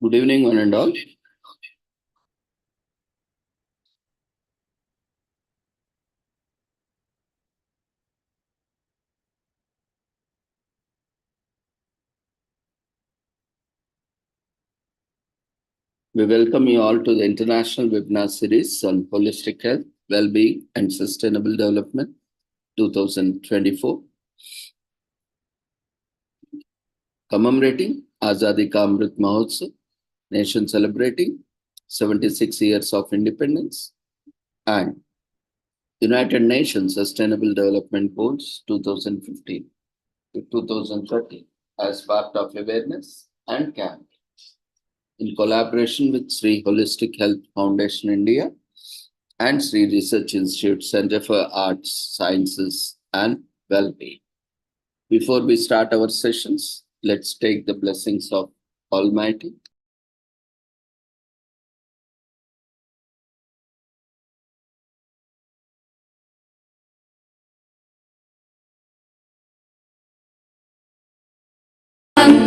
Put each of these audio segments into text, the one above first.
Good evening, one and all. We welcome you all to the International Webinar Series on Holistic Health, Well-being and Sustainable Development 2024. Commemorating Azadi Ka Amrit Mahotsav, nation celebrating 76 years of independence, and United Nations Sustainable Development Goals 2015 to 2030 as part of awareness and camp. In collaboration with Sri Holistic Health Foundation India and Sri Research Institute Center for Arts, Sciences and Well-being. Before we start our sessions, let's take the blessings of Almighty.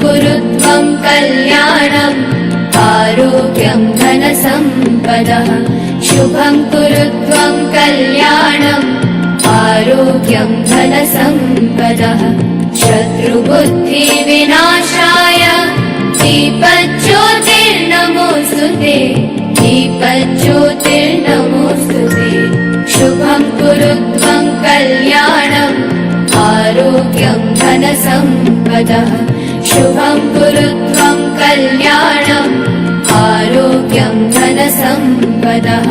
कुरुत्वं कल्याणम् आरोग्यं धनसम्पदः शुभं कुरुत्वं कल्याणम् आरोग्यं धनसम्पदः शत्रुबुद्धिविनाशाय दीपज्योतिर्नमोऽस्तुते दीपज्योतिर्नमोऽस्तुते शुभं कुरुत्वं कल्याणम् आरोग्यं धनसम्पदः शुभं कुरुत्वं कल्याणम् आरोग्यं धनसम्पदः.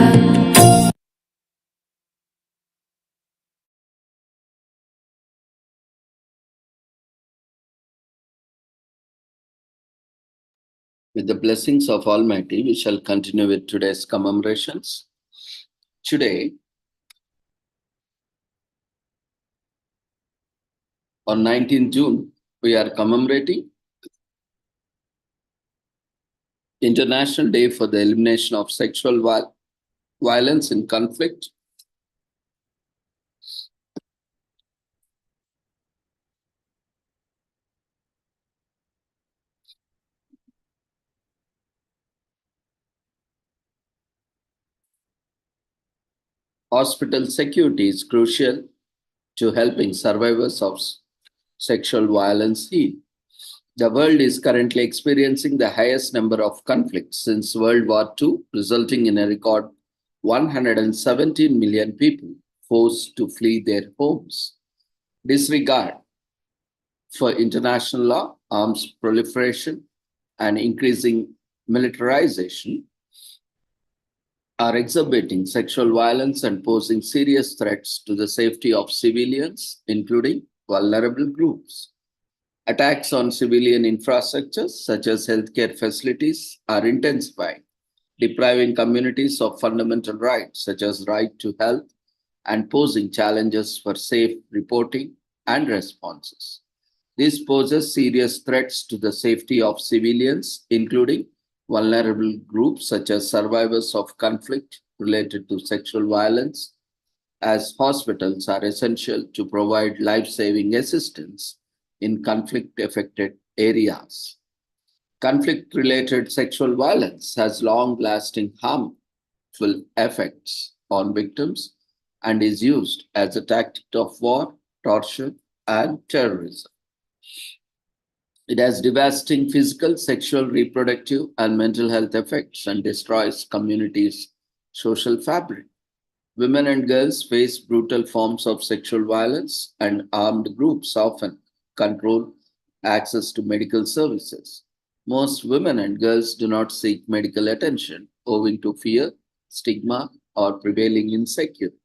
With the blessings of Almighty, we shall continue with today's commemorations. Today, on 19 June, we are commemorating International Day for the Elimination of Sexual Violence in Conflict. Hospital security is crucial to helping survivors of sexual violence heal. The world is currently experiencing the highest number of conflicts since World War II, resulting in a record 117 million people forced to flee their homes. Disregard for international law, arms proliferation, and increasing militarization are exacerbating sexual violence and posing serious threats to the safety of civilians, including vulnerable groups. Attacks on civilian infrastructures, such as healthcare facilities, are intensifying, depriving communities of fundamental rights, such as right to health, and posing challenges for safe reporting and responses. This poses serious threats to the safety of civilians, including vulnerable groups such as survivors of conflict related to sexual violence, as hospitals are essential to provide life-saving assistance in conflict-affected areas. Conflict-related sexual violence has long-lasting harmful effects on victims and is used as a tactic of war, torture, and terrorism. It has devastating physical, sexual, reproductive, and mental health effects and destroys communities' social fabric. Women and girls face brutal forms of sexual violence, and armed groups often control access to medical services. Most women and girls do not seek medical attention owing to fear, stigma, or prevailing insecurity.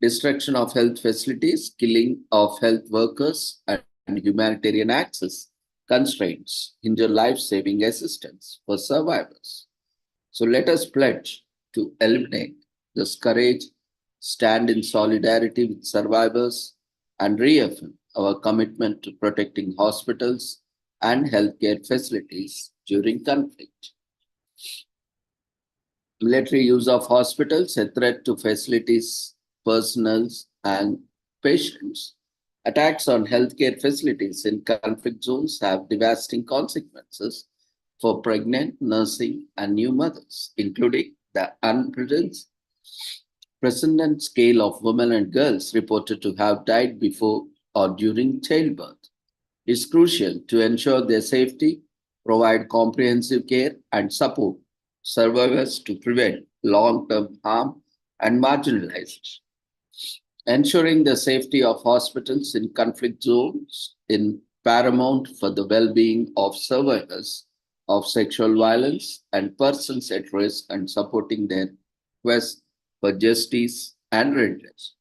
Destruction of health facilities, killing of health workers, and humanitarian access constraints hinder life-saving assistance for survivors. So let us pledge to eliminate this scourge, stand in solidarity with survivors, and reaffirm our commitment to protecting hospitals and healthcare facilities during conflict. Military use of hospitals, a threat to facilities, personnel, and patients. Attacks on healthcare facilities in conflict zones have devastating consequences for pregnant, nursing, and new mothers, including the unprecedented scale of women and girls reported to have died before or during childbirth. It's crucial to ensure their safety, provide comprehensive care, and support survivors to prevent long term harm and marginalization. Ensuring the safety of hospitals in conflict zones is paramount for the well being of survivors of sexual violence and persons at risk and supporting their quest for justice and redress.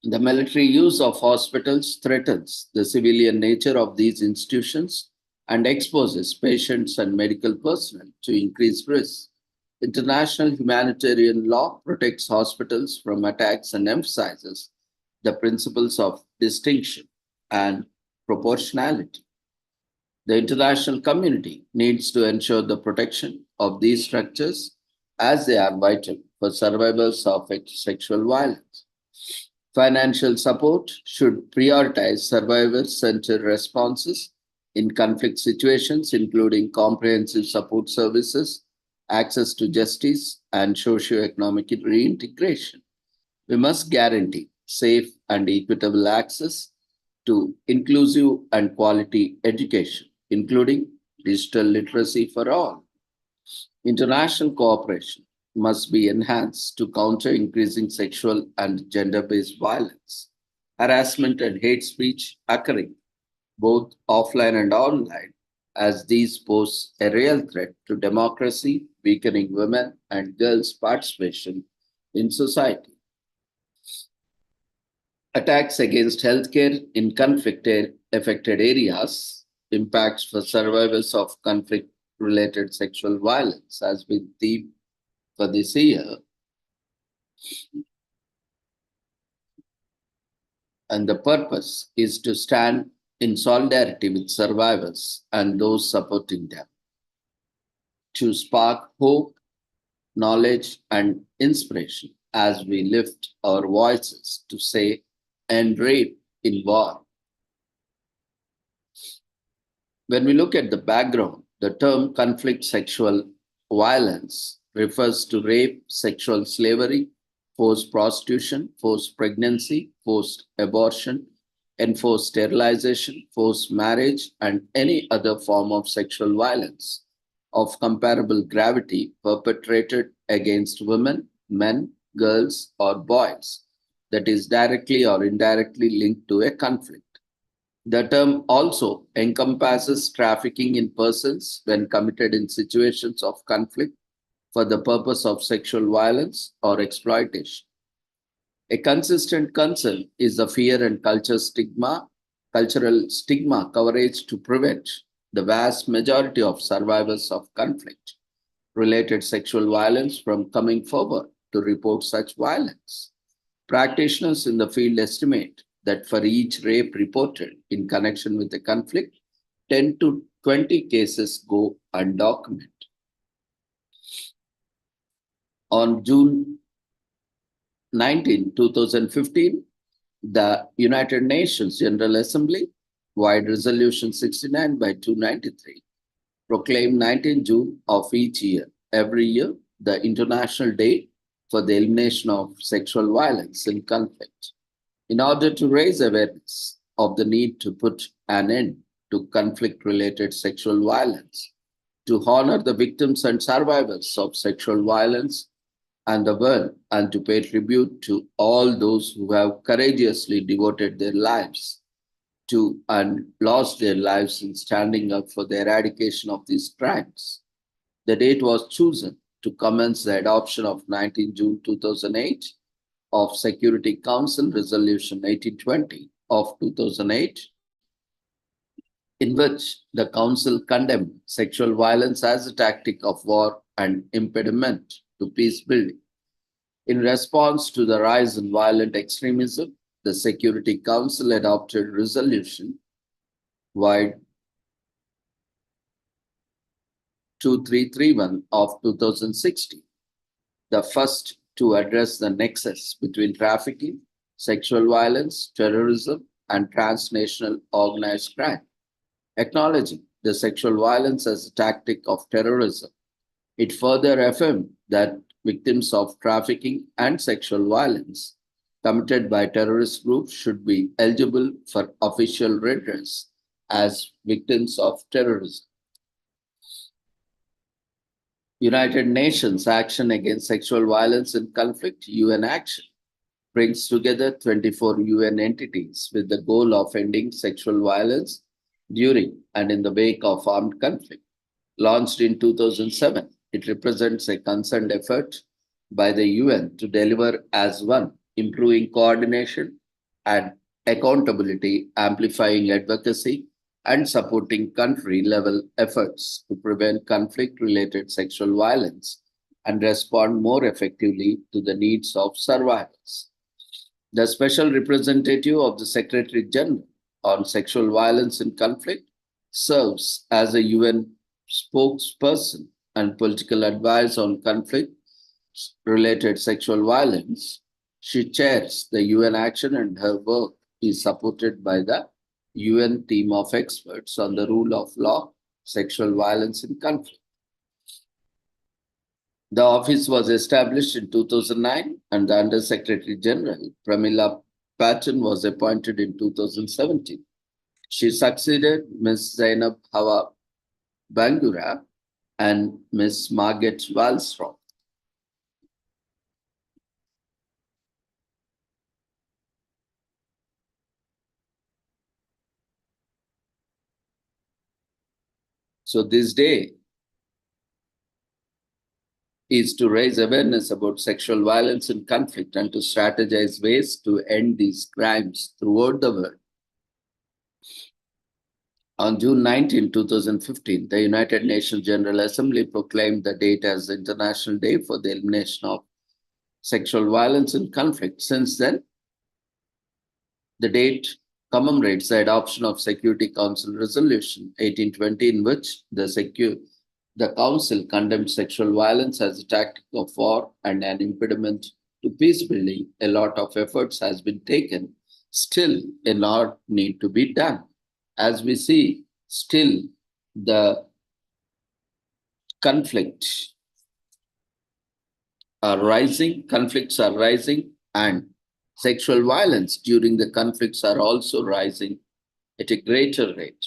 The military use of hospitals threatens the civilian nature of these institutions and exposes patients and medical personnel to increased risk. International humanitarian law protects hospitals from attacks and emphasizes the principles of distinction and proportionality. The international community needs to ensure the protection of these structures as they are vital for survivors of sexual violence. Financial support should prioritize survivor centered responses in conflict situations, including comprehensive support services, access to justice, and socio-economic reintegration. We must guarantee safe and equitable access to inclusive and quality education, including digital literacy for all. International cooperation must be enhanced to counter increasing sexual and gender based violence, harassment, and hate speech occurring both offline and online, as these pose a real threat to democracy, weakening women and girls' participation in society. Attacks against healthcare in conflict affected areas, impacts for survivors of conflict related sexual violence has been theme for this year. And the purpose is to stand in solidarity with survivors and those supporting them, to spark hope, knowledge, and inspiration as we lift our voices to say, end rape in war. When we look at the background, the term conflict sexual violence refers to rape, sexual slavery, forced prostitution, forced pregnancy, forced abortion, enforced sterilization, forced marriage, and any other form of sexual violence of comparable gravity perpetrated against women, men, girls, or boys that is directly or indirectly linked to a conflict. The term also encompasses trafficking in persons when committed in situations of conflict for the purpose of sexual violence or exploitation. A consistent concern is the fear and cultural stigma coverage to prevent the vast majority of survivors of conflict related sexual violence from coming forward to report such violence. Practitioners in the field estimate that for each rape reported in connection with a conflict, 10 to 20 cases go undocumented. On June 19, 2015, the United Nations General Assembly, via Resolution 69 by 293, proclaimed 19 June of each year, every year, the International Day for the Elimination of Sexual Violence in Conflict, in order to raise awareness of the need to put an end to conflict-related sexual violence, to honor the victims and survivors of sexual violence and the world, and to pay tribute to all those who have courageously devoted their lives to and lost their lives in standing up for the eradication of these crimes. The date was chosen to commence the adoption of 19 June 2008 of Security Council Resolution 1820 of 2008, in which the Council condemned sexual violence as a tactic of war and impediment to peace building. In response to the rise in violent extremism, the Security Council adopted Resolution wide 2331 of 2016, the first to address the nexus between trafficking, sexual violence, terrorism, and transnational organized crime, acknowledging the sexual violence as a tactic of terrorism. It further affirmed that victims of trafficking and sexual violence committed by terrorist groups should be eligible for official redress as victims of terrorism. United Nations Action Against Sexual Violence in Conflict, UN Action, brings together 24 UN entities with the goal of ending sexual violence during and in the wake of armed conflict. Launched in 2007, it represents a concerned effort by the UN to deliver as one, improving coordination and accountability, amplifying advocacy, and supporting country level efforts to prevent conflict related sexual violence and respond more effectively to the needs of survivors. The Special Representative of the Secretary General on Sexual Violence in Conflict serves as a UN spokesperson and political advisor on conflict related sexual violence. She chairs the UN action, and her work is supported by the UN team of experts on the rule of law, sexual violence in conflict. The office was established in 2009, and the Under Secretary General, Pramila Patten, was appointed in 2017. She succeeded Ms. Zainab Hawa Bangura and Ms. Margaret Wallstrom. So this day is to raise awareness about sexual violence in conflict and to strategize ways to end these crimes throughout the world. On June 19, 2015, the United Nations General Assembly proclaimed the date as the International Day for the Elimination of Sexual Violence in Conflict. Since then, the date commemorates the adoption of Security Council Resolution 1820, in which the Council condemned sexual violence as a tactic of war and an impediment to peace building. A lot of efforts has been taken. Still, a lot need to be done. As we see, still the conflicts are rising, and sexual violence during the conflicts are also rising at a greater rate.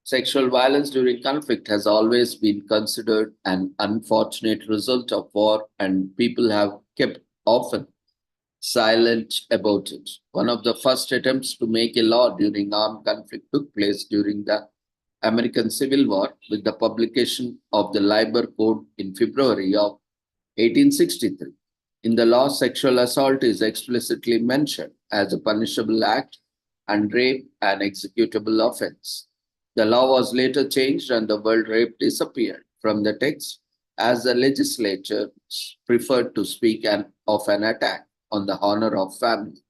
Sexual violence during conflict has always been considered an unfortunate result of war, and people have kept often silent about it. One of the first attempts to make a law during armed conflict took place during the American Civil War with the publication of the Lieber Code in February of 1863. In the law, sexual assault is explicitly mentioned as a punishable act and rape an executable offense. The law was later changed and the word rape disappeared from the text as the legislature preferred to speak of an attack on the honor of family.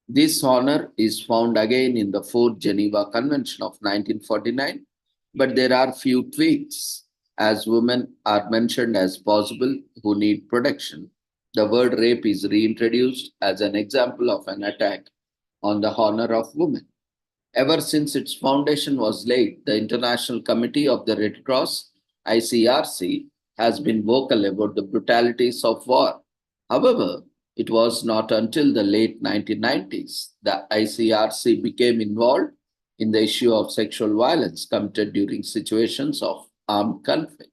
This honor is found again in the Fourth Geneva Convention of 1949, but there are few tweaks as women are mentioned as possible who need protection. The word rape is reintroduced as an example of an attack on the honor of women. Ever since its foundation was laid, the International Committee of the Red Cross, ICRC, has been vocal about the brutalities of war. However, it was not until the late 1990s that ICRC became involved in the issue of sexual violence committed during situations of armed conflict.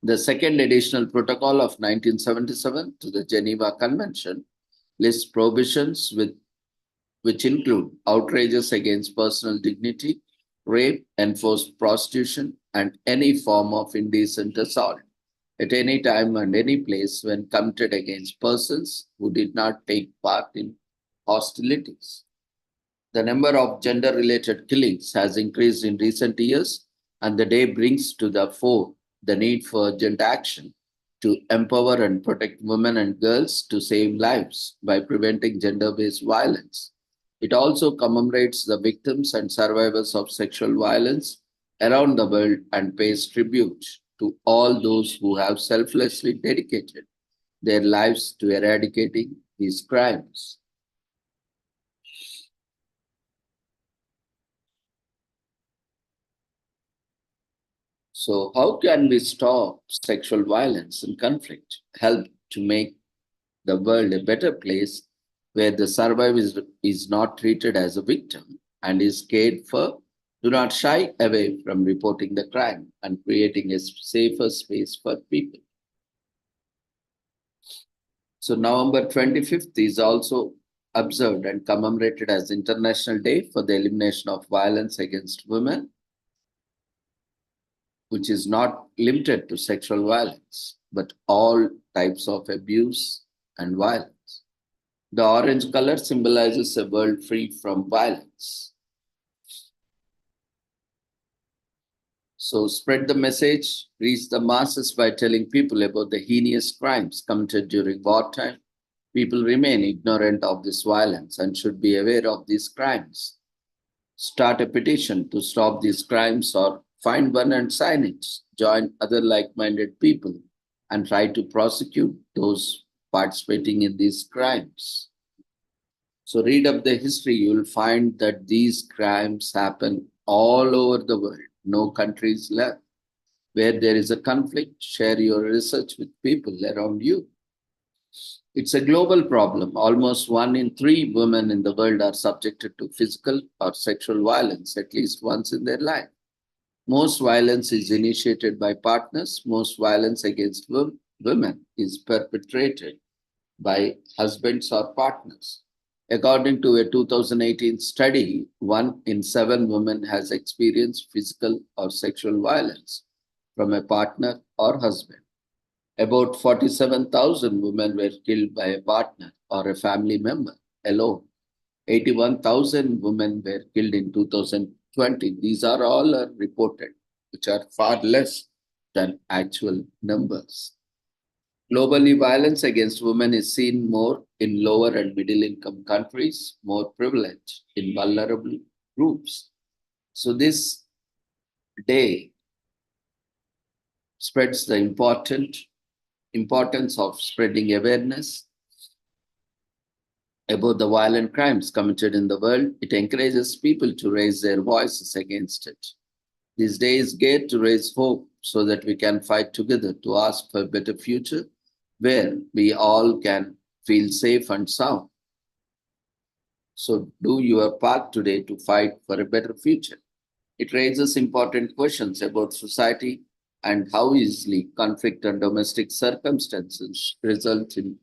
The second additional protocol of 1977 to the Geneva Convention lists prohibitions which include outrages against personal dignity, rape, enforced prostitution, and any form of indecent assault at any time and any place when committed against persons who did not take part in hostilities. The number of gender-related killings has increased in recent years, and the day brings to the fore the need for urgent action to empower and protect women and girls to save lives by preventing gender-based violence. It also commemorates the victims and survivors of sexual violence around the world and pays tribute to all those who have selflessly dedicated their lives to eradicating these crimes. So, how can we stop sexual violence and conflict? Help to make the world a better place where the survivor is not treated as a victim and is cared for. Do not shy away from reporting the crime and creating a safer space for people. So, November 25th is also observed and commemorated as International Day for the Elimination of Violence Against Women, which is not limited to sexual violence, but all types of abuse and violence. The orange color symbolizes a world free from violence. So spread the message, reach the masses by telling people about the heinous crimes committed during wartime. People remain ignorant of this violence and should be aware of these crimes. Start a petition to stop these crimes or find one and sign it. Join other like-minded people and try to prosecute those participating in these crimes. So read up the history, you will find that these crimes happen all over the world. No country is left. Where there is a conflict, share your research with people around you. It's a global problem. Almost 1 in 3 women in the world are subjected to physical or sexual violence at least once in their life. Most violence is initiated by partners. Most violence against women is perpetrated by husbands or partners. According to a 2018 study, 1 in 7 women has experienced physical or sexual violence from a partner or husband. About 47,000 women were killed by a partner or a family member alone. 81,000 women were killed in 2020. These are all reported, which are far less than actual numbers. Globally, violence against women is seen more in lower and middle income countries, more prevalent in vulnerable groups. So, this day spreads the importance of spreading awareness about the violent crimes committed in the world. It encourages people to raise their voices against it. This day is geared to raise hope so that we can fight together to ask for a better future where we all can feel safe and sound. So do your part today to fight for a better future. It raises important questions about society and how easily conflict and domestic circumstances result in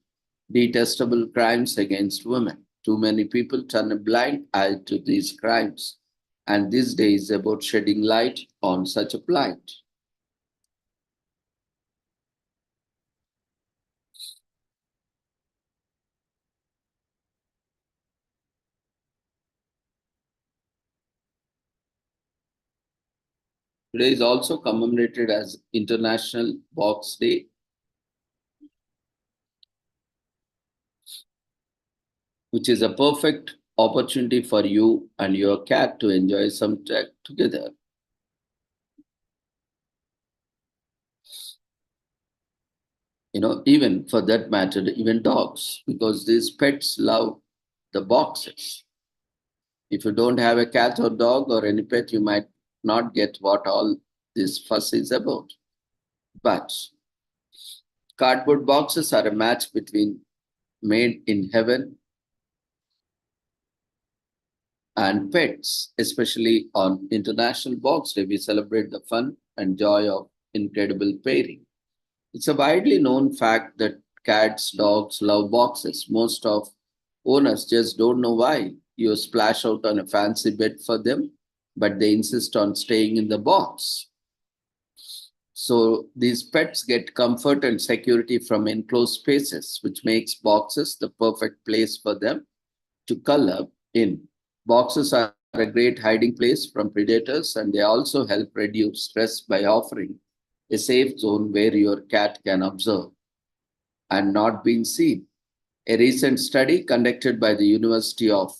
detestable crimes against women. Too many people turn a blind eye to these crimes, and this day is about shedding light on such a plight. Today is also commemorated as International Box Day, which is a perfect opportunity for you and your cat to enjoy some time together. Even for that matter, even dogs, because these pets love the boxes. If you don't have a cat or dog or any pet, you might not get what all this fuss is about. But cardboard boxes are a match between made in heaven and pets, especially on International Box Day. We celebrate the fun and joy of incredible pairing. It's a widely known fact that cats, dogs love boxes. Most of owners just don't know why. You splash out on a fancy bed for them, but they insist on staying in the box. So these pets get comfort and security from enclosed spaces, which makes boxes the perfect place for them to curl up in. Boxes are a great hiding place from predators, and they also help reduce stress by offering a safe zone where your cat can observe and not being seen. A recent study conducted by the University of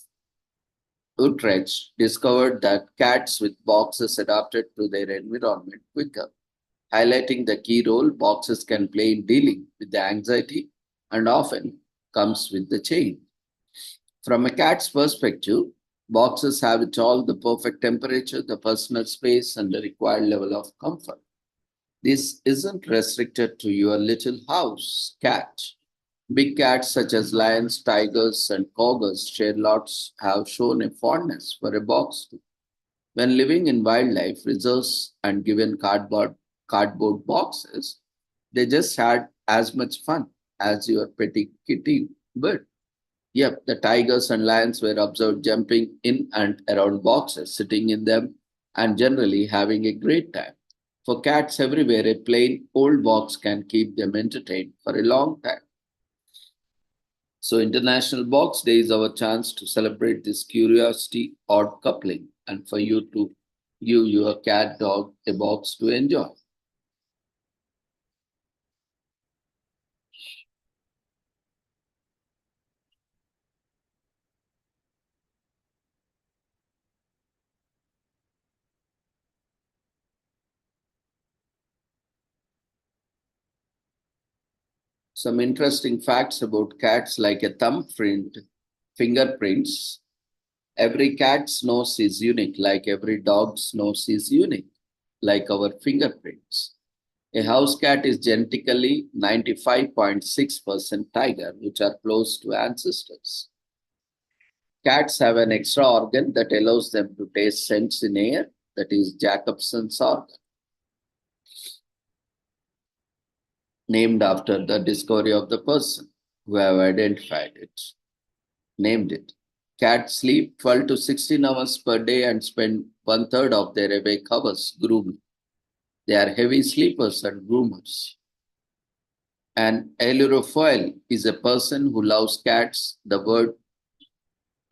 Utrecht discovered that cats with boxes adapted to their environment quicker, highlighting the key role boxes can play in dealing with the anxiety and often comes with the change. From a cat's perspective, boxes have it all: the perfect temperature, the personal space, and the required level of comfort. This isn't restricted to your little house cat. Big cats such as lions, tigers, and cougars share lots have shown a fondness for a box too. When living in wildlife reserves and given cardboard boxes, they just had as much fun as your petty kitty would. Yep, the tigers and lions were observed jumping in and around boxes, sitting in them, and generally having a great time. For cats everywhere, a plain old box can keep them entertained for a long time. So, International Box Day is our chance to celebrate this curiosity odd coupling and for you to give your cat dog a box to enjoy. Some interesting facts about cats like a thumbprint, fingerprints. Every cat's nose is unique, like every dog's nose is unique, like our fingerprints. A house cat is genetically 95.6% tiger, which are close to ancestors. Cats have an extra organ that allows them to taste scents in air, that is Jacobson's organ, named after the discovery of the person who have identified it, named it. Cats sleep 12 to 16 hours per day and spend one third of their awake hours grooming. They are heavy sleepers and groomers. An ailurophile is a person who loves cats. The word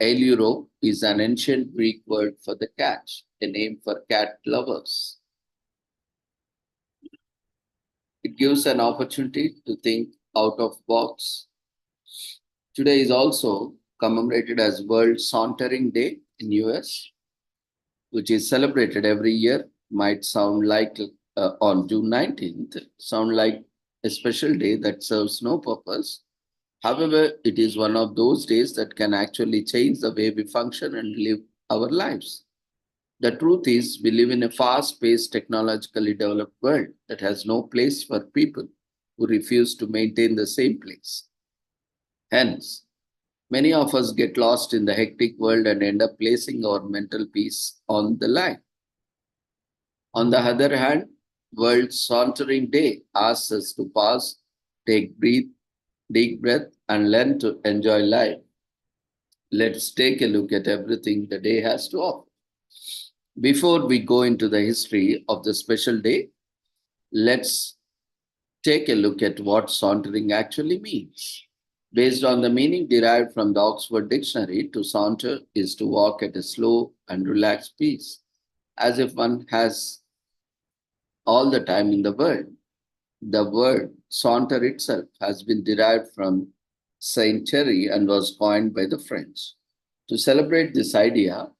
ailuro is an ancient Greek word for the cat, a name for cat lovers. It gives an opportunity to think out of box. Today is also commemorated as World Sauntering Day in US, which is celebrated every year. Might sound like on June 19th, sound like a special day that serves no purpose. However, it is one of those days that can actually change the way we function and live our lives. The truth is, we live in a fast paced, technologically developed world that has no place for people who refuse to maintain the same place. Hence, many of us get lost in the hectic world and end up placing our mental peace on the line. On the other hand, World Sauntering Day asks us to pause, take deep breath, and learn to enjoy life. Let's take a look at everything the day has to offer. Before we go into the history of the special day, let's take a look at what sauntering actually means. Based on the meaning derived from the Oxford Dictionary, to saunter is to walk at a slow and relaxed pace, as if one has all the time in the world. The word saunter itself has been derived from Saint Thierry and was coined by the French. To celebrate this idea,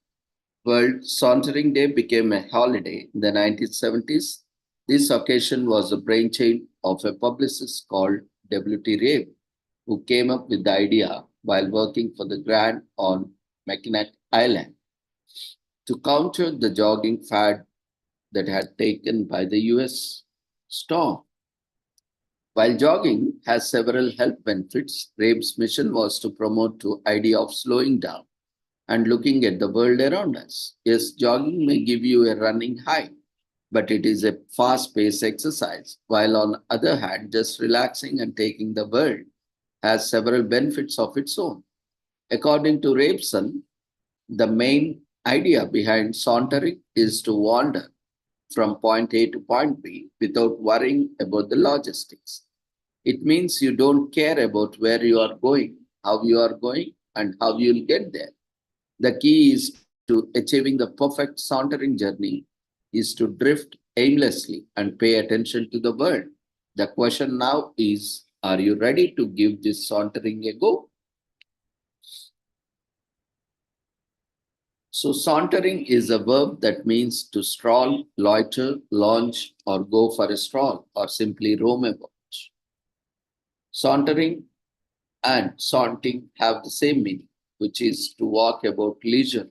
World Sauntering Day became a holiday in the 1970s. This occasion was the brainchild of a publicist called W.T. Rabe, who came up with the idea while working for the Grand on Mackinac Island to counter the jogging fad that had taken by the US storm. While jogging has several health benefits, Rabe's mission was to promote the idea of slowing down and looking at the world around us. Yes, jogging may give you a running high, but it is a fast-paced exercise, while on the other hand, just relaxing and taking the world has several benefits of its own. According to Rabeson, the main idea behind sauntering is to wander from point A to point B without worrying about the logistics. It means you don't care about where you are going, how you are going, and how you'll get there. The key is to achieving the perfect sauntering journey is to drift aimlessly and pay attention to the world. The question now is, are you ready to give this sauntering a go? So sauntering is a verb that means to stroll, loiter, lounge, or go for a stroll, or simply roam about. Sauntering and saunting have the same meaning, which is to walk about leisurely.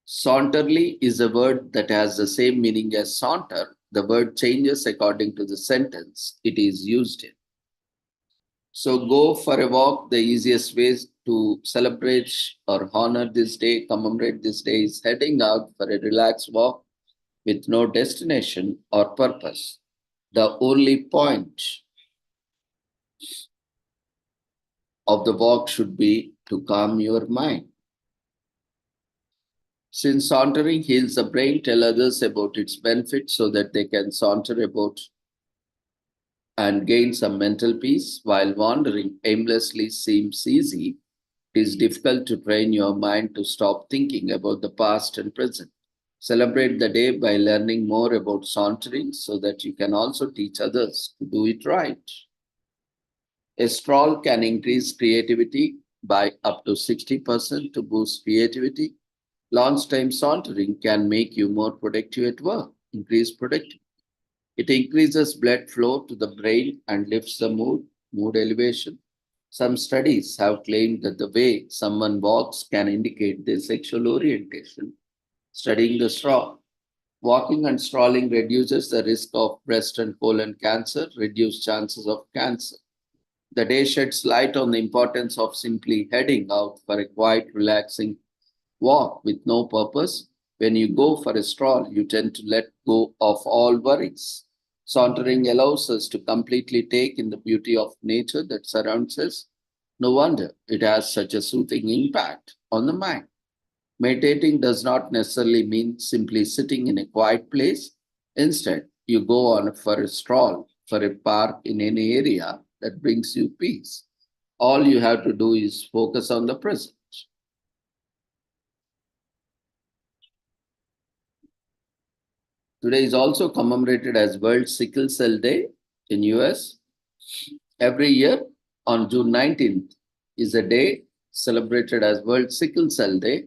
Saunterly is a word that has the same meaning as saunter, The word changes according to the sentence it is used in. So go for a walk. The easiest way to celebrate or honor this day, commemorate this day, is heading out for a relaxed walk with no destination or purpose. The only point of the walk should be to calm your mind. Since sauntering heals the brain, tell others about its benefits so that they can saunter about and gain some mental peace. While wandering aimlessly seems easy, it is difficult to train your mind to stop thinking about the past and present. Celebrate the day by learning more about sauntering so that you can also teach others to do it right. A stroll can increase creativity by up to 60% to boost creativity. Lunchtime sauntering can make you more productive at work, increase productivity. It increases blood flow to the brain and lifts the mood elevation. Some studies have claimed that the way someone walks can indicate their sexual orientation. Studying the straw. Walking and strolling reduces the risk of breast and colon cancer, reduce chances of cancer. The day sheds light on the importance of simply heading out for a quiet, relaxing walk with no purpose. When you go for a stroll, you tend to let go of all worries. Sauntering allows us to completely take in the beauty of nature that surrounds us. No wonder it has such a soothing impact on the mind. Meditating does not necessarily mean simply sitting in a quiet place. Instead, you go on for a stroll for a park in any area that brings you peace. All you have to do is focus on the present. Today is also commemorated as World Sickle Cell Day in US. Every year on June 19th is a day celebrated as World Sickle Cell Day,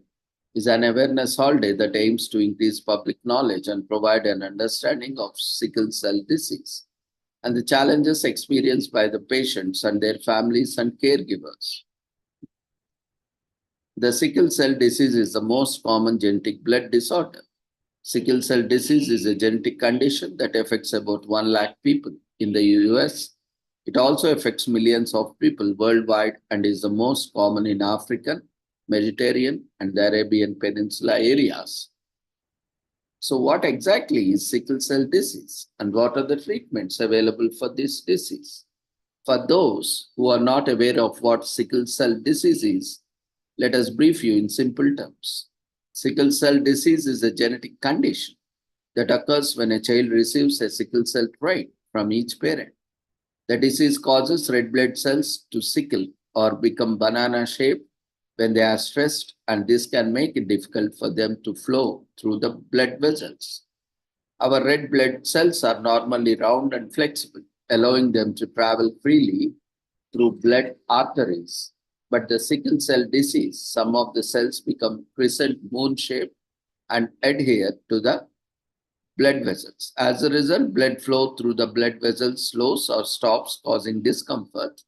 is an awareness holiday that aims to increase public knowledge and provide an understanding of sickle cell disease and the challenges experienced by the patients and their families and caregivers. The sickle cell disease is the most common genetic blood disorder. Sickle cell disease is a genetic condition that affects about 1 lakh people in the US. It also affects millions of people worldwide and is the most common in African, Mediterranean, and the Arabian Peninsula areas. So, what exactly is sickle cell disease and what are the treatments available for this disease? For those who are not aware of what sickle cell disease is, let us brief you in simple terms. Sickle cell disease is a genetic condition that occurs when a child receives a sickle cell trait from each parent. The disease causes red blood cells to sickle or become banana shaped when they are stressed, and this can make it difficult for them to flow through the blood vessels. Our red blood cells are normally round and flexible, allowing them to travel freely through blood arteries. But the sickle cell disease, some of the cells become crescent moon shaped and adhere to the blood vessels. As a result, blood flow through the blood vessels slows or stops, causing discomfort,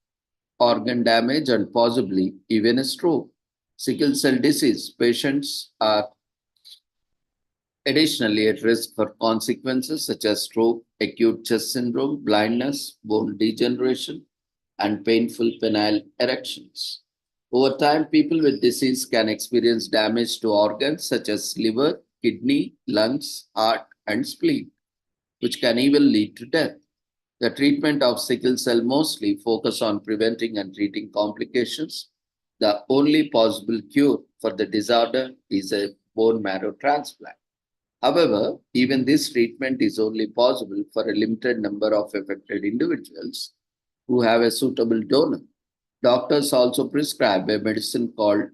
organ damage, and possibly even a stroke. Sickle cell disease patients are additionally at risk for consequences such as stroke, acute chest syndrome, blindness, bone degeneration, and painful penile erections. Over time, people with disease can experience damage to organs such as liver, kidney, lungs, heart, and spleen, which can even lead to death. The treatment of sickle cell mostly focus on preventing and treating complications. The only possible cure for the disorder is a bone marrow transplant. However, even this treatment is only possible for a limited number of affected individuals who have a suitable donor. Doctors also prescribe a medicine called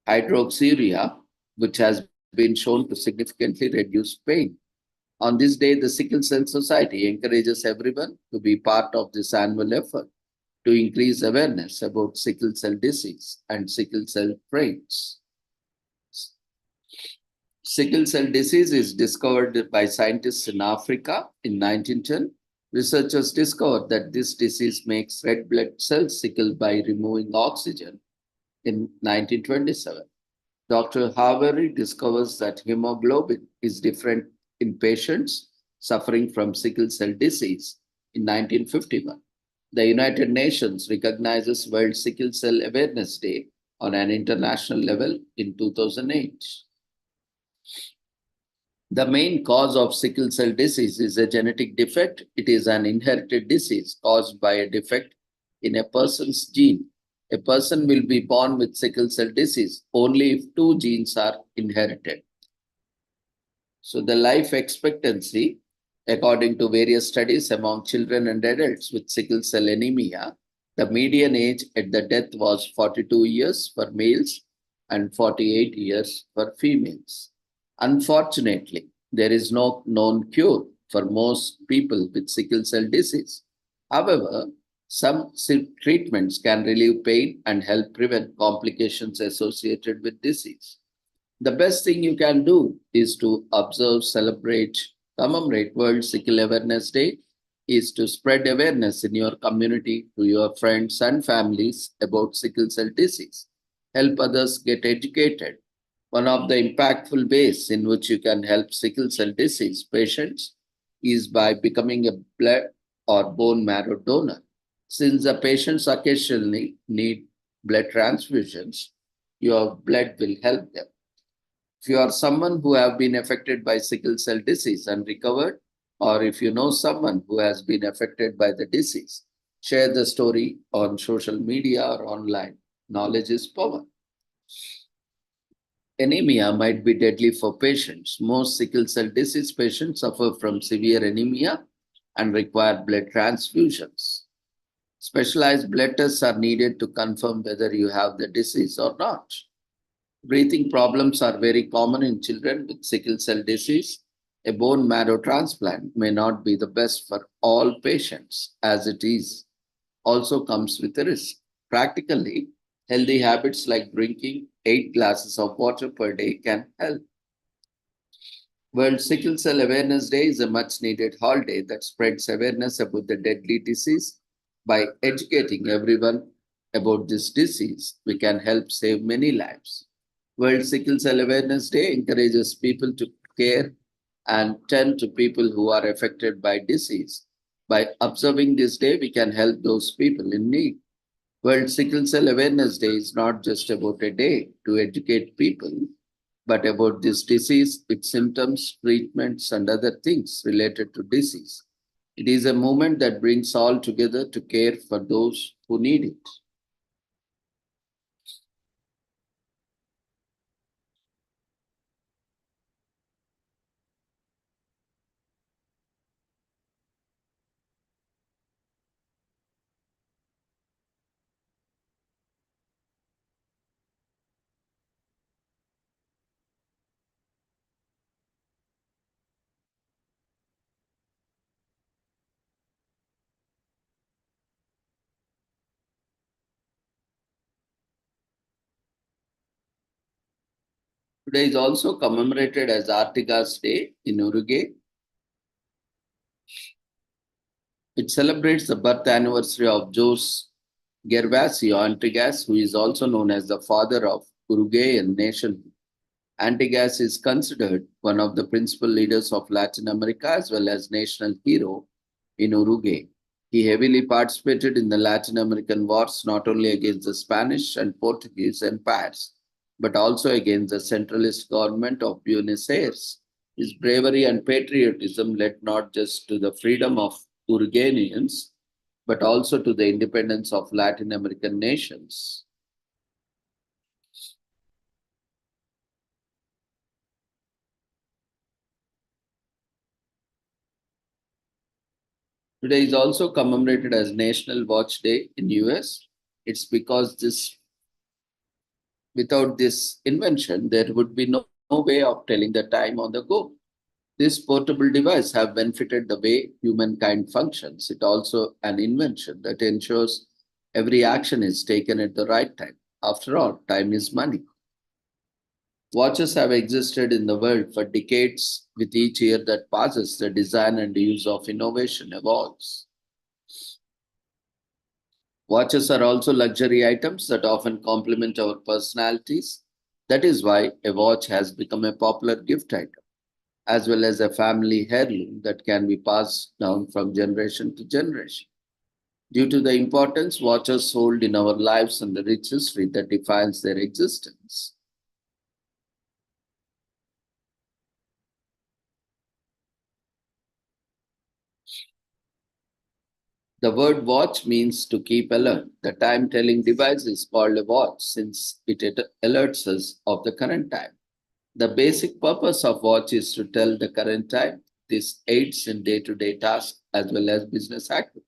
hydroxyurea, which has been shown to significantly reduce pain. On this day, the Sickle Cell Society encourages everyone to be part of this annual effort to increase awareness about sickle cell disease and sickle cell traits. Sickle cell disease is discovered by scientists in Africa in 1910. Researchers discovered that this disease makes red blood cells sickle by removing oxygen in 1927. Dr. Harvey discovers that hemoglobin is different in patients suffering from sickle cell disease in 1951. The United Nations recognizes World Sickle Cell Awareness Day on an international level in 2008. The main cause of sickle cell disease is a genetic defect. It is an inherited disease caused by a defect in a person's gene. A person will be born with sickle cell disease only if two genes are inherited. So the life expectancy, according to various studies among children and adults with sickle cell anemia, the median age at the death was 42 years for males and 48 years for females. Unfortunately, there is no known cure for most people with sickle cell disease. However, some treatments can relieve pain and help prevent complications associated with disease. The best thing you can do is to observe, celebrate, commemorate World Sickle Awareness Day, is to spread awareness in your community to your friends and families about sickle cell disease. Help others get educated. One of the impactful ways in which you can help sickle cell disease patients is by becoming a blood or bone marrow donor. Since the patients occasionally need blood transfusions, your blood will help them. If you are someone who have been affected by sickle cell disease and recovered, or if you know someone who has been affected by the disease, share the story on social media or online. Knowledge is power. Anemia might be deadly for patients. Most sickle cell disease patients suffer from severe anemia and require blood transfusions. Specialized blood tests are needed to confirm whether you have the disease or not. Breathing problems are very common in children with sickle cell disease. A bone marrow transplant may not be the best for all patients, as it is also comes with a risk. Practically, healthy habits like drinking 8 glasses of water per day can help. World Sickle Cell Awareness Day is a much needed holiday that spreads awareness about the deadly disease. By educating everyone about this disease, we can help save many lives. World Sickle Cell Awareness Day encourages people to care and tend to people who are affected by disease. By observing this day, we can help those people in need. World Sickle Cell Awareness Day is not just about a day to educate people, but about this disease, its symptoms, treatments, and other things related to disease. It is a movement that brings all together to care for those who need it. Today is also commemorated as Artigas Day in Uruguay. It celebrates the birth anniversary of Jose Gervasio Artigas, who is also known as the father of Uruguayan nationhood. Artigas is considered one of the principal leaders of Latin America as well as national hero in Uruguay. He heavily participated in the Latin American wars, not only against the Spanish and Portuguese empires, but also against the centralist government of Buenos Aires. His bravery and patriotism led not just to the freedom of Uruguayans, but also to the independence of Latin American nations. Today is also commemorated as National Watch Day in US. It's because without this invention, there would be no way of telling the time on the go. This portable device have benefited the way humankind functions. It also an invention that ensures every action is taken at the right time. After all, time is money. Watches have existed in the world for decades. With each year that passes, the design and use of innovation evolves. Watches are also luxury items that often complement our personalities. That is why a watch has become a popular gift item. as well as a family heirloom that can be passed down from generation to generation. Due to the importance watches hold in our lives and the rich history that defines their existence. The word watch means to keep alert. The time-telling device is called a watch since it alerts us of the current time. The basic purpose of watch is to tell the current time. This aids in day-to-day tasks as well as business activities.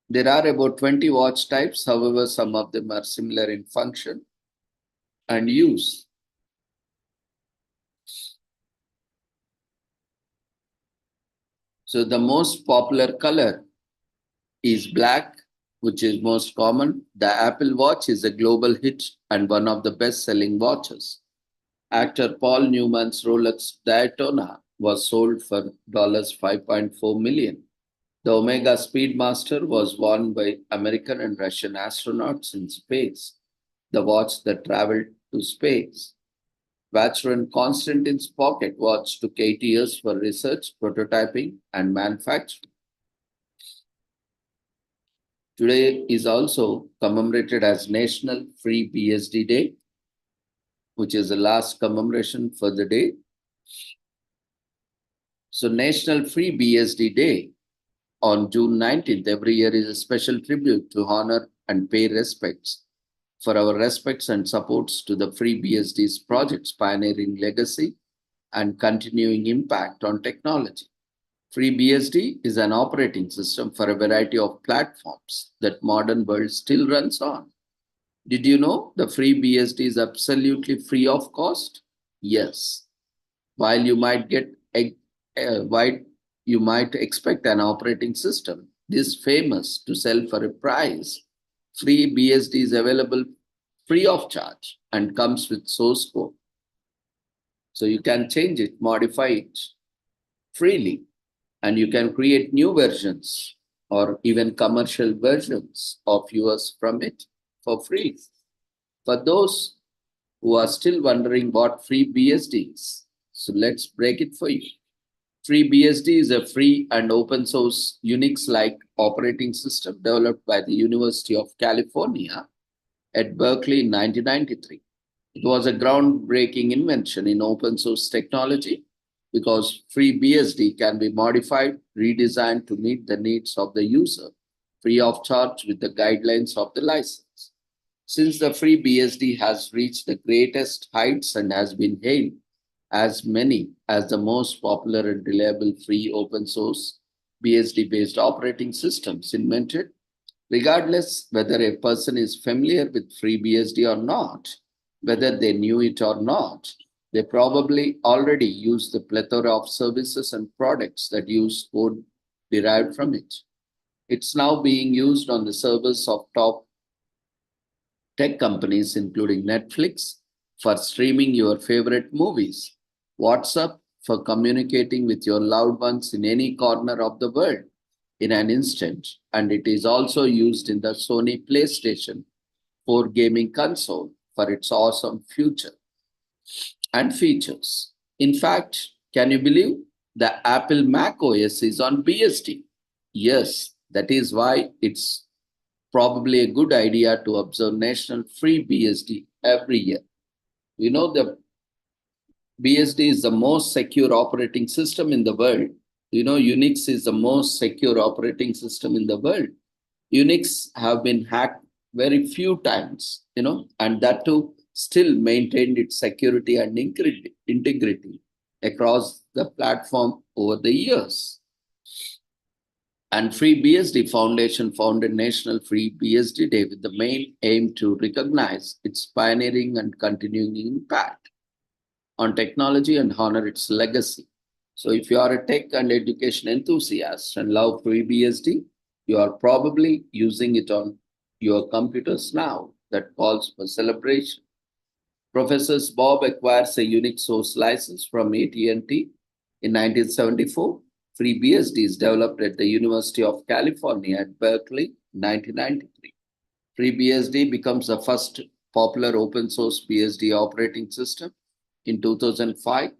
There are about 20 watch types, however, some of them are similar in function and use. So the most popular color is black, which is most common. The Apple Watch is a global hit and one of the best-selling watches. Actor Paul Newman's Rolex Daytona was sold for $5.4 million. The Omega Speedmaster was worn by American and Russian astronauts in space, the watch that traveled to space. Vacheron Constantine's pocket watch took 8 years for research, prototyping, and manufacturing. Today is also commemorated as National Free BSD Day, which is the last commemoration for the day. So National Free BSD Day on June 19th every year is a special tribute to honor and pay respects for our respects and supports to the Free BSD's project's pioneering legacy and continuing impact on technology. FreeBSD is an operating system for a variety of platforms that modern world still runs on. Did you know the FreeBSD is absolutely free of cost? Yes. While you might expect an operating system this famous to sell for a price, FreeBSD is available free of charge and comes with source code. So you can change it, modify it freely, and you can create new versions or even commercial versions of yours from it for free. For those who are still wondering what FreeBSD is, so let's break it for you. FreeBSD is a free and open source Unix-like operating system developed by the University of California at Berkeley in 1993. It was a groundbreaking invention in open source technology because FreeBSD can be modified, redesigned to meet the needs of the user, free of charge with the guidelines of the license. Since the FreeBSD has reached the greatest heights and has been hailed as many as the most popular and reliable free open source BSD-based operating systems invented, regardless whether a person is familiar with FreeBSD or not, whether they knew it or not, they probably already use the plethora of services and products that use code derived from it. It's now being used on the servers of top tech companies, including Netflix, for streaming your favorite movies, WhatsApp for communicating with your loved ones in any corner of the world in an instant, and it is also used in the Sony PlayStation 4 gaming console for its awesome future and features. In fact, can you believe the Apple Mac OS is on BSD? Yes, that is why it's probably a good idea to observe National Free BSD every year. You know, the BSD is the most secure operating system in the world. You know, Unix is the most secure operating system in the world. Unix have been hacked very few times, and that too still maintained its security and integrity across the platform over the years. And FreeBSD Foundation founded National Free BSD Day with the main aim to recognize its pioneering and continuing impact on technology and honor its legacy. So if you are a tech and education enthusiast and love FreeBSD, you are probably using it on your computers now. That calls for celebration. Professor Bob acquires a Unix source license from AT&T in 1974. FreeBSD is developed at the University of California at Berkeley in 1993. FreeBSD becomes the first popular open source BSD operating system in 2005.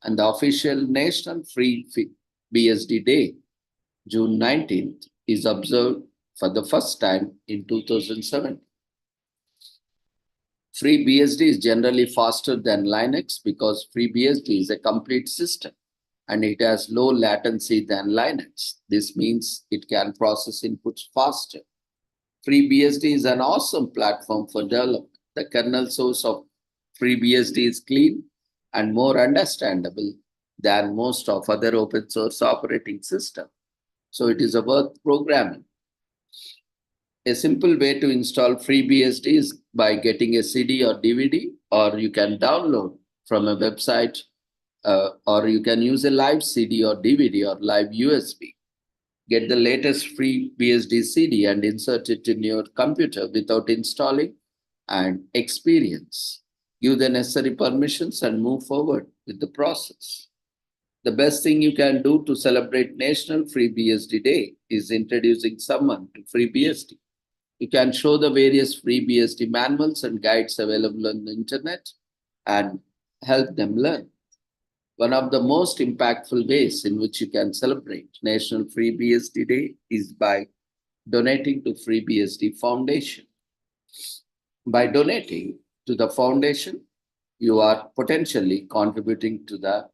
And the official National FreeBSD Day, June 19th, is observed for the first time in 2007. FreeBSD is generally faster than Linux because FreeBSD is a complete system and it has low latency than Linux. This means it can process inputs faster. FreeBSD is an awesome platform for development. The kernel source of FreeBSD is clean and more understandable than most of other open source operating systems. So it is worth programming. A simple way to install FreeBSD is by getting a CD or DVD, or you can download from a website, or you can use a live CD or DVD or live USB. Get the latest FreeBSD CD and insert it in your computer without installing and experience. Give the necessary permissions and move forward with the process. The best thing you can do to celebrate National FreeBSD Day is introducing someone to FreeBSD. You can show the various FreeBSD manuals and guides available on the internet and help them learn. One of the most impactful ways in which you can celebrate National FreeBSD Day is by donating to FreeBSD Foundation. By donating to the foundation, you are potentially contributing to the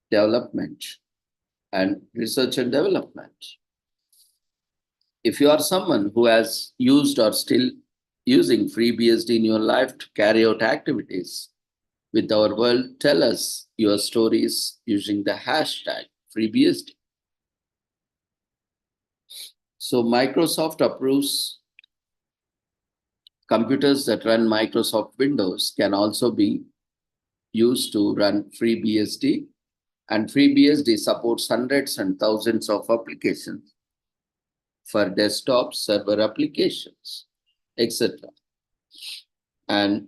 development and research and development. If you are someone who has used or still using FreeBSD in your life to carry out activities with our world, tell us your stories using the hashtag FreeBSD. So Microsoft approves computers that run Microsoft Windows can also be used to run FreeBSD, and FreeBSD supports hundreds and thousands of applications for desktop server applications, etc. And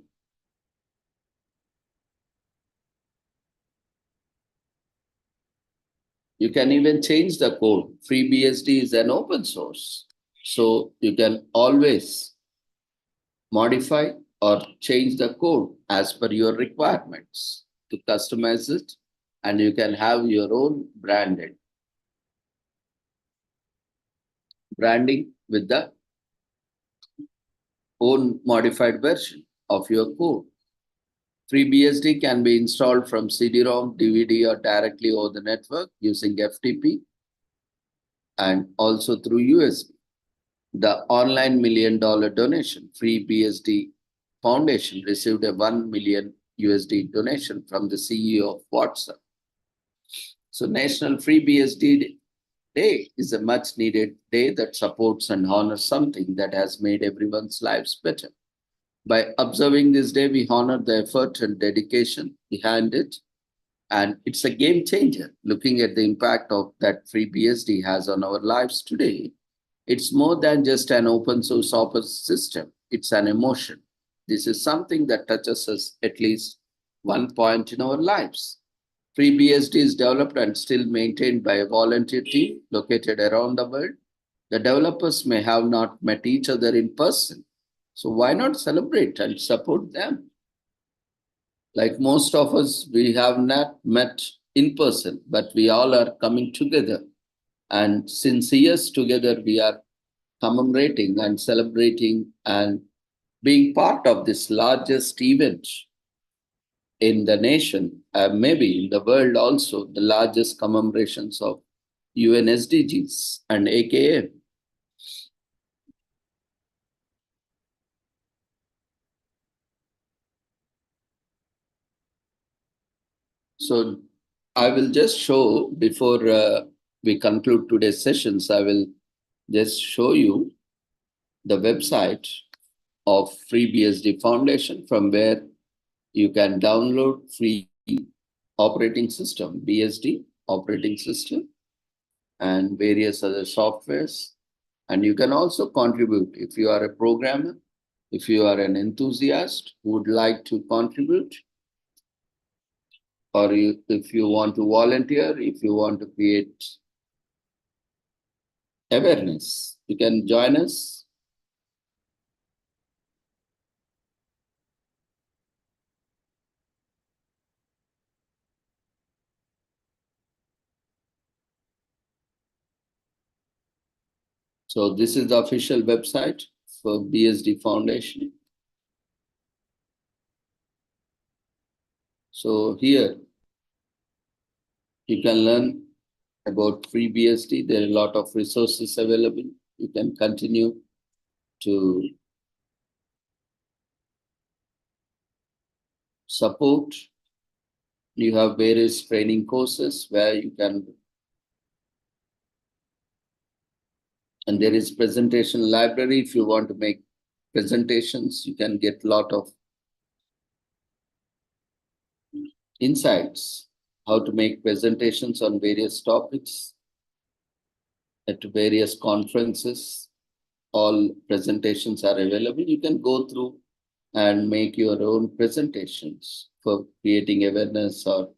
you can even change the code. FreeBSD is an open source, so you can always modify or change the code as per your requirements to customize it, and you can have your own branding with the own modified version of your code. FreeBSD can be installed from CD-ROM, DVD, or directly over the network using FTP and also through USB. The online $1 million donation, FreeBSD Foundation received a $1 million donation from the CEO of WhatsApp. So National FreeBSD Day is a much needed day that supports and honors something that has made everyone's lives better. By observing this day, we honor the effort and dedication behind it. And it's a game changer. Looking at the impact of that FreeBSD has on our lives today, it's more than just an open source operating system. It's an emotion. This is something that touches us at least one point in our lives. FreeBSD is developed and still maintained by a volunteer team located around the world. The developers may have not met each other in person, so why not celebrate and support them? Like most of us, we have not met in person, but we all are coming together. And since years together, we are commemorating and celebrating and being part of this largest event in the nation, maybe in the world also, the largest commemorations of UN SDGs and AKA. So I will just show, before we conclude today's sessions, I will just show you the website of FreeBSD Foundation, from where you can download free operating system, BSD operating system, and various other softwares. And you can also contribute if you are a programmer, if you are an enthusiast who would like to contribute, or if you want to volunteer, if you want to create awareness, you can join us. So this is the official website for BSD Foundation. So here you can learn about FreeBSD. There are a lot of resources available. You can continue to support. You have various training courses where you can, and there is presentation library. If you want to make presentations, you can get a lot of insights, how to make presentations on various topics at various conferences. All presentations are available. You can go through and make your own presentations for creating awareness or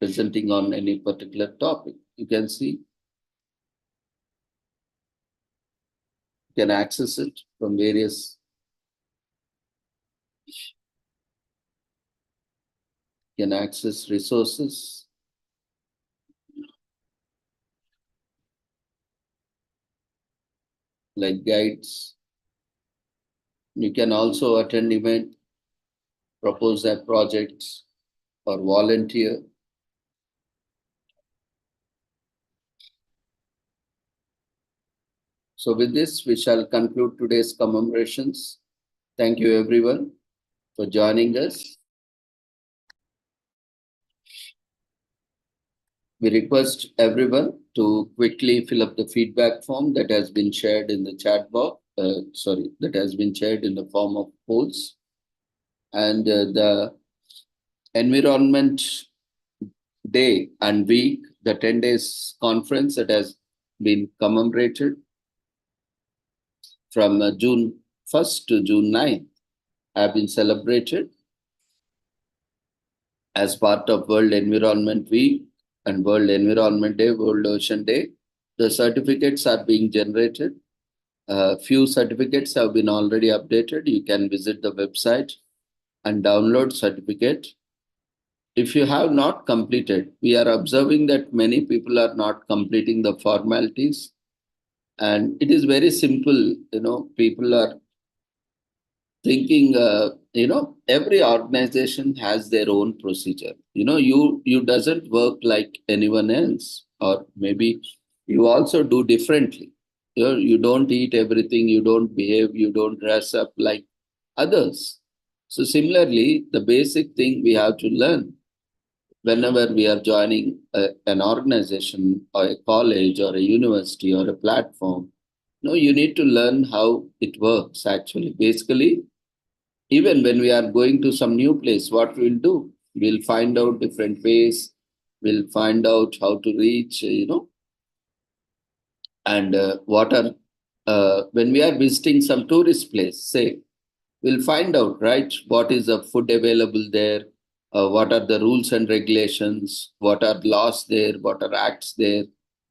presenting on any particular topic. You can see, you can access it from various, you can access resources. Like guides. You can also attend event, propose a project, or volunteer. So with this, we shall conclude today's commemorations. Thank you everyone for joining us. We request everyone to quickly fill up the feedback form that has been shared in the chat box. That has been shared in the form of polls. And the Environment Day and Week, the 10 days conference that has been commemorated from June 1st to June 9th have been celebrated as part of World Environment Week and World Environment Day, World Ocean Day. The certificates are being generated. Few certificates have been already updated. You can visit the website and download certificate. If you have not completed, we are observing that many people are not completing the formalities. And it is very simple, people are thinking, every organization has their own procedure. You doesn't work like anyone else, or maybe you also do differently. You don't eat everything, you don't behave, you don't dress up like others. So similarly, the basic thing we have to learn whenever we are joining an organization or a college or a university or a platform, you need to learn how it works actually. Basically, even when we are going to some new place, what we'll do, we'll find out different ways, we'll find out how to reach, and when we are visiting some tourist place, say, we'll find out, right, what is the food available there, what are the rules and regulations, what are laws there, what are acts there,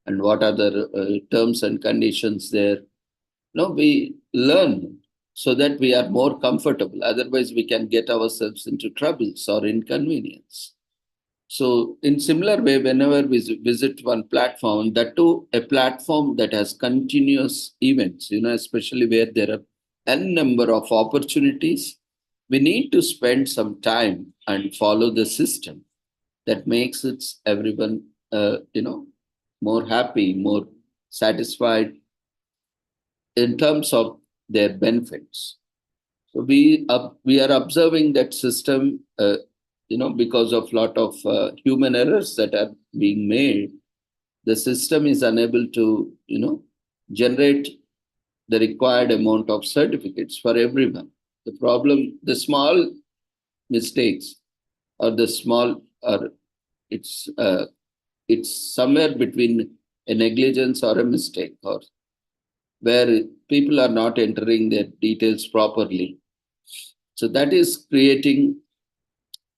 and what are the terms and conditions there. We learn so that we are more comfortable. Otherwise, we can get ourselves into troubles or inconvenience. So in similar way, whenever we visit one platform, that too a platform that has continuous events, especially where there are n number of opportunities, we need to spend some time and follow the system that makes it everyone, more happy, more satisfied in terms of their benefits. So we are observing that system, because of lot of human errors that are being made, the system is unable to, generate the required amount of certificates for everyone. The problem, the small mistakes or the small, or it's somewhere between a negligence or a mistake, or where people are not entering their details properly. So that is creating,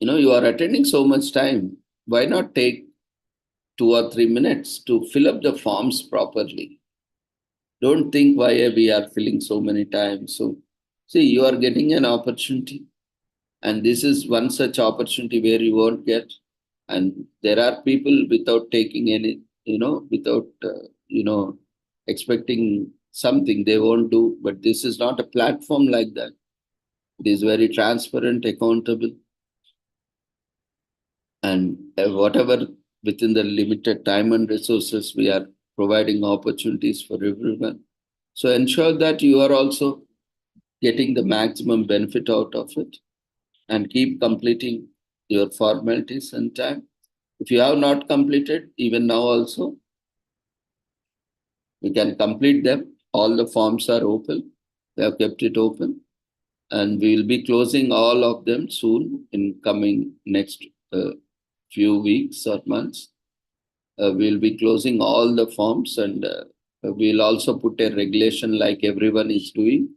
you are attending so much time. Why not take 2 or 3 minutes to fill up the forms properly? Don't think why we are filling so many times. So, see, you are getting an opportunity, and this is one such opportunity where you won't get. And there are people without taking any, without, expecting something, they won't do. But this is not a platform like that. It is very transparent, accountable, and whatever within the limited time and resources, we are providing opportunities for everyone. So ensure that you are also getting the maximum benefit out of it and keep completing your formalities in time. If you have not completed, even now also, we can complete them. All the forms are open. We have kept it open. And we will be closing all of them soon in coming next few weeks or months. We'll be closing all the forms, and we'll also put a regulation like everyone is doing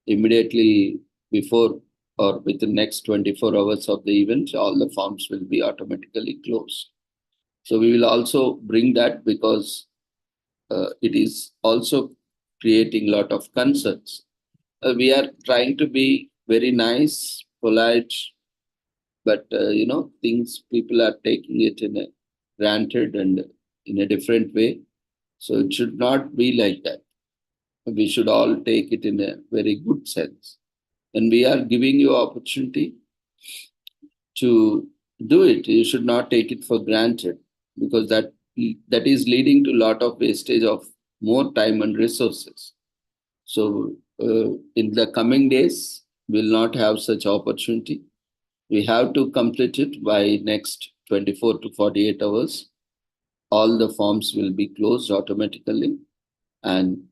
immediately before or within next 24 hours of the event, all the forms will be automatically closed. So we will also bring that because it is also creating a lot of concerns. We are trying to be very nice, polite, but things, people are taking it in a granted and in a different way. So it should not be like that. We should all take it in a very good sense. And we are giving you opportunity to do it. You should not take it for granted, because that is leading to a lot of wastage of more time and resources. So in the coming days, we'll not have such opportunity. We have to complete it by next 24 to 48 hours. All the forms will be closed automatically, and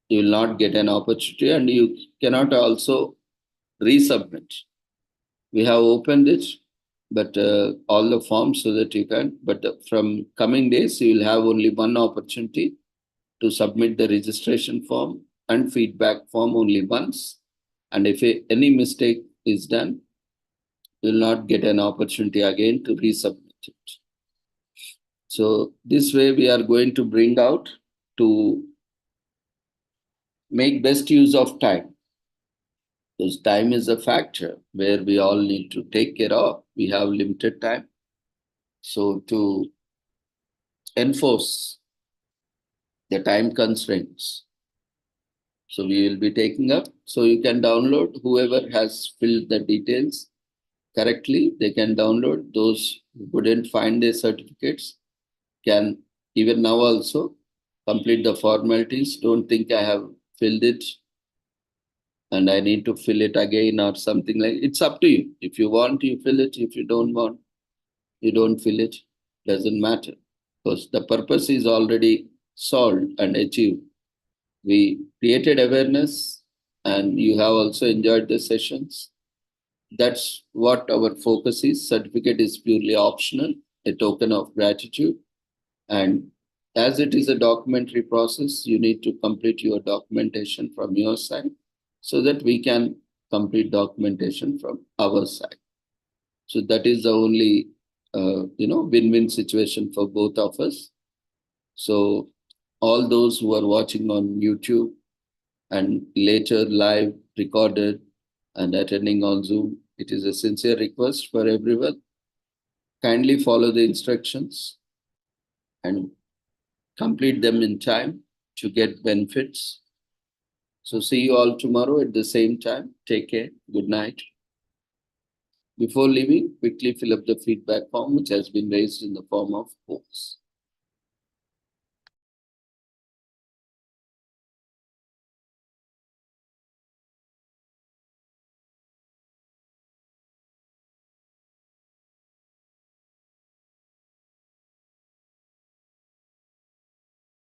you will not get an opportunity, and you cannot also resubmit. We have opened it, but all the forms, so that you can, but from coming days, you will have only one opportunity to submit the registration form and feedback form only once. And if any mistake is done, you will not get an opportunity again to resubmit it. So this way we are going to bring out to make best use of time. Because time is a factor where we all need to take care of. We have limited time. So to enforce the time constraints, so we will be taking up. So you can download, whoever has filled the details correctly, they can download. Those who couldn't find their certificates can even now also complete the formalities. Don't think I have filled it and I need to fill it again or something like. It's up to you. If you want, you fill it. If you don't want, you don't fill it. Doesn't matter, because the purpose is already solved and achieved. We created awareness, and you have also enjoyed the sessions. That's what our focus is. Certificate is purely optional, a token of gratitude. And as it is a documentary process, you need to complete your documentation from your side so that we can complete documentation from our side. So that is the only, win-win situation for both of us. So all those who are watching on YouTube and later live recorded and attending on Zoom, it is a sincere request for everyone. Kindly follow the instructions and complete them in time to get benefits. So see you all tomorrow at the same time. Take care. Good night. Before leaving, quickly fill up the feedback form, which has been raised in the form of polls.